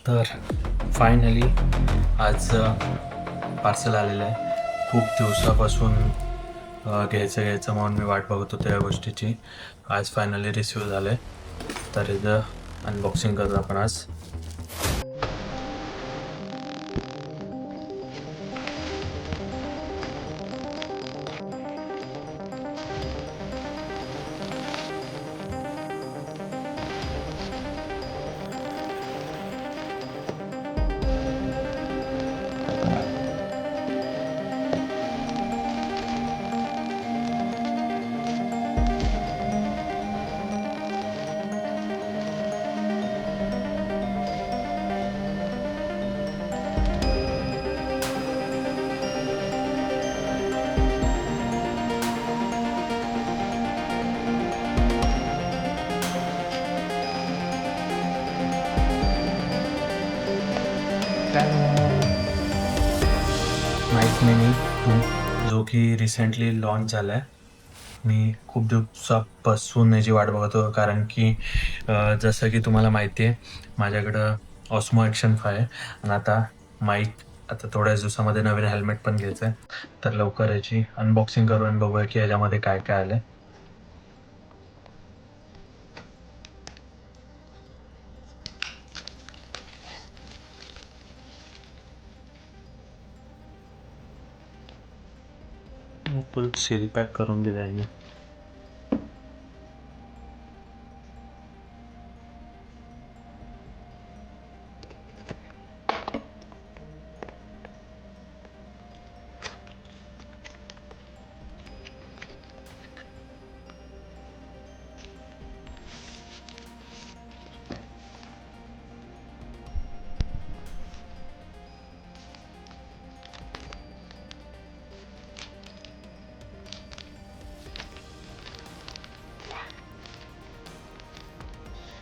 तर फायनली आज पार्सल आलेलं आहे. खूप दिवसापासून घ्यायचं म्हणून मी वाट बघत होतो या गोष्टीची. आज फायनली रिसीव्ह झालं आहे. तर याचं अनबॉक्सिंग करू आपण आज. माईक मिनी 2 जो की रिसेंटली लॉन्च झाला आहे. मी खूप दिवसापासून याची वाट बघत होतो, कारण की जसं की तुम्हाला माहिती आहे माझ्याकडं ऑस्मो ॲक्शन 5 आहे आणि आता थोड्याच दिवसामध्ये नवीन हेल्मेट पण घ्यायचं आहे. तर लवकर याची अनबॉक्सिंग करू आणि बघूया की याच्यामध्ये काय काय आलं आहे. फुल सील पॅक करून दिलं आहे.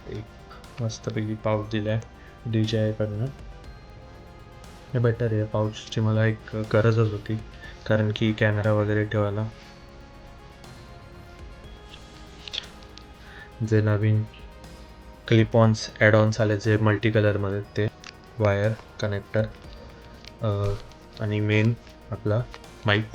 एक मस्तपैकी पाऊच दिला आहे DJI कडनं. हे बेटर आहे. पाऊचची मला एक गरजच होती, कारण की कॅमेरा वगैरे ठेवायला. जे नवीन क्लिपॉन्स ॲडॉन्स आले जे मल्टी कलरमध्ये, ते वायर कनेक्टर आणि मेन आपला माईक.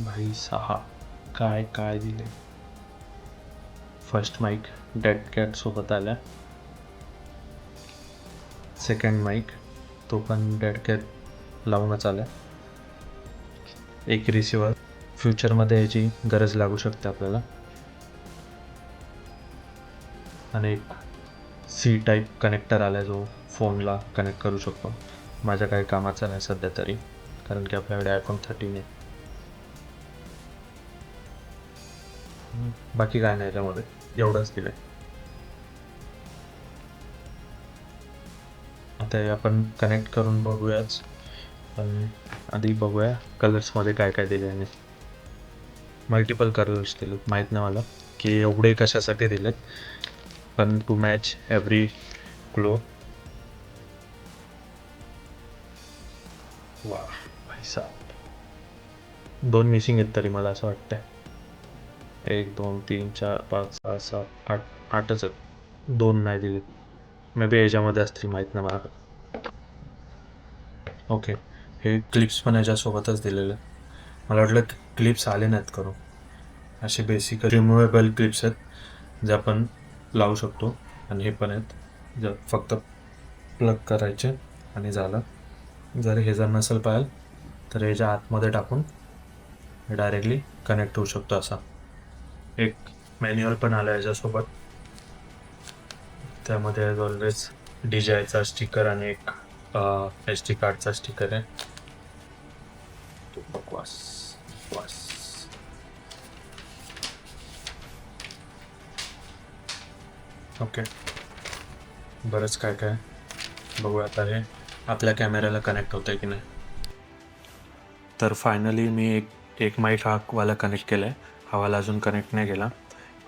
भाई सहा काय काय दिले. फर्स्ट माईक डेड कॅट सोबत आला. सेकंड माईक तो पण डेड कॅट लावूनच आला. एक रिसिव्हर, फ्युचरमध्ये याची गरज लागू शकते आपल्याला. आणि एक सी टाईप कनेक्टर आला जो फोनला कनेक्ट करू शकतो. माझ्या काही कामाचा नाही सध्या तरी, कारण की आपल्याकडे आयफोन 13 आहे. बाकी काय नाही याच्यामध्ये, एवढंच दिलं आहे. आता हे आपण कनेक्ट करून बघूयाच, पण आधी बघूया कलर्समध्ये काय काय दिले आहे. मल्टिपल कलर्स दिलेत. माहीत नाही मला की एवढे कशासाठी दिलेत, पण टू मॅच एव्हरी क्लो. वा पैसा. 2 मिसिंग आहेत तरी मला असं वाटतंय. 1 2 3 4 5 6 7 8 8च आहेत. 2 नाही दिलेत. मे बी याच्यामध्ये असतील, माहीत नाही मला. ओके, हे क्लिप्स पण याच्यासोबतच दिलेले. मला वाटलं क्लिप्स आले नाहीत करून. असे बेसिक रिमुवेबल क्लिप्स आहेत जे आपण लावू शकतो. आणि हे पण आहेत जे फक्त प्लग करायचे आणि झालं. जर हे जर नसेल पाहिजे तर ह्याच्या आतमध्ये टाकून डायरेक्टली कनेक्ट होऊ शकतो. असा एक मॅन्युअल पण आला याच्यासोबत. त्यामध्ये ॲज ऑलवेज DJIचा स्टिकर आणि एक SD कार्डचा स्टिकर आहे. तो बकवास बस. ओके, बरंच काय काय बघूया आता. हे आपल्या कॅमेऱ्याला कनेक्ट होतं आहे की नाही. तर फायनली मी एक माईक हावाला कनेक्ट केला आहे. हवाला अजून कनेक्ट नाही केला.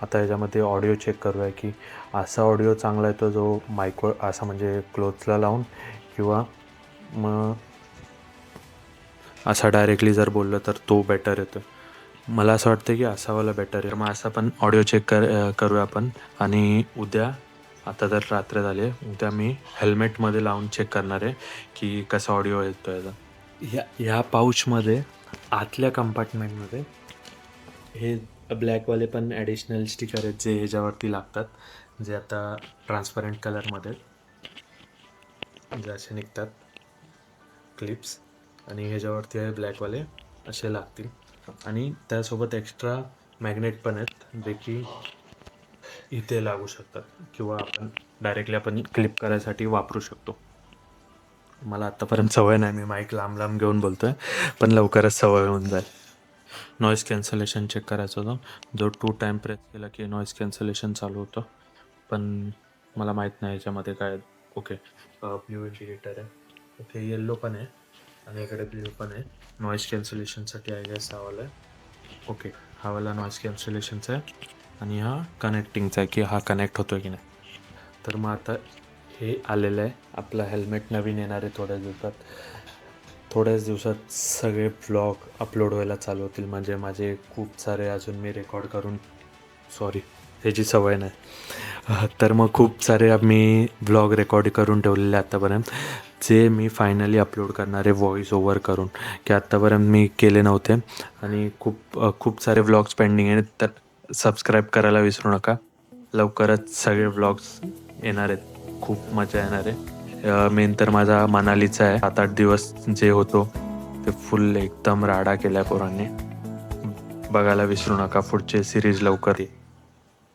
आता याच्यामध्ये ऑडिओ चेक करूया की असा ऑडिओ चांगला येतो जो माईकवर असा म्हणजे क्लोथला लावून, किंवा मग असा डायरेक्टली जर बोललं तर तो बेटर येतो. मला असं वाटतं की असावाला बेटर आहे. मग असा पण ऑडिओ चेक करूया आपण. आणि उद्या, आता तर रात्र झाली आहे, उद्या मी हेल्मेटमध्ये लावून चेक करणार आहे की कसा ऑडिओ येतो याचा. ह्या पाऊचमध्ये आतल्या कंपार्टमेंटमध्ये हे ब्लॅकवाले पण ॲडिशनल स्टिकर आहेत जे ह्याच्यावरती लागतात, जे आता ट्रान्सपरंट कलरमध्ये जे असे निघतात क्लिप्स, आणि ह्याच्यावरती हे ब्लॅकवाले असे लागतील. आणि त्यासोबत एक्स्ट्रा मॅग्नेट पण आहेत जे की इथे लागू शकतात, किंवा आपण डायरेक्टली आपण क्लिप करायसाठी वापरू शकतो. मला आत्तापर्यंत सवय नाही, मी माईक लांब लांब घेऊन बोलतो आहे, पण लवकरच सवय होऊन जाईल. नॉईज कॅन्सलेशन चेक करायचं होतं. जो 2 टाईम प्रेस केला की नॉईज कॅन्सलेशन चालू होतं, पण मला माहीत नाही याच्यामध्ये काय. ओके, ब्ल्यू इंडिकेटर आहे. ओके, येल्लो पण आहे आणि इकडे ब्ल्यू पण आहे. नॉईज कॅन्सलेशनसाठी आय गेस हा वाला आहे. ओके, हा वाला नॉईज कॅन्सलेशनचा आहे आणि हा कनेक्टिंगचा आहे की हा कनेक्ट होतो की नाही. तर मग आता हे आलेलं आहे. आपलं हेल्मेट नवीन येणार आहे थोड्याच दिवसात सगळे व्लॉग अपलोड व्हायला चालू होतील. म्हणजे माझे खूप सारे अजून मी रेकॉर्ड करून, सॉरी ह्याची सवय नाही, तर मग खूप सारे मी व्लॉग रेकॉर्ड करून ठेवलेले आत्तापर्यंत, जे मी फायनली अपलोड करणार आहे व्हॉईस ओव्हर करून, की आत्तापर्यंत मी केले नव्हते. आणि खूप सारे व्लॉग्स पेंडिंग आहेत. तर सबस्क्राईब करायला विसरू नका. लवकरच सगळे व्लॉग्स येणार आहेत. खूप मजा येणार आहे. मेन तर माझा मनालीचा आहे. 7-8 दिवस जे होतो ते फुल एकदम राडा केला पोरांनी. बघायला विसरू नका. पुढचे सिरीज लवकर येईल.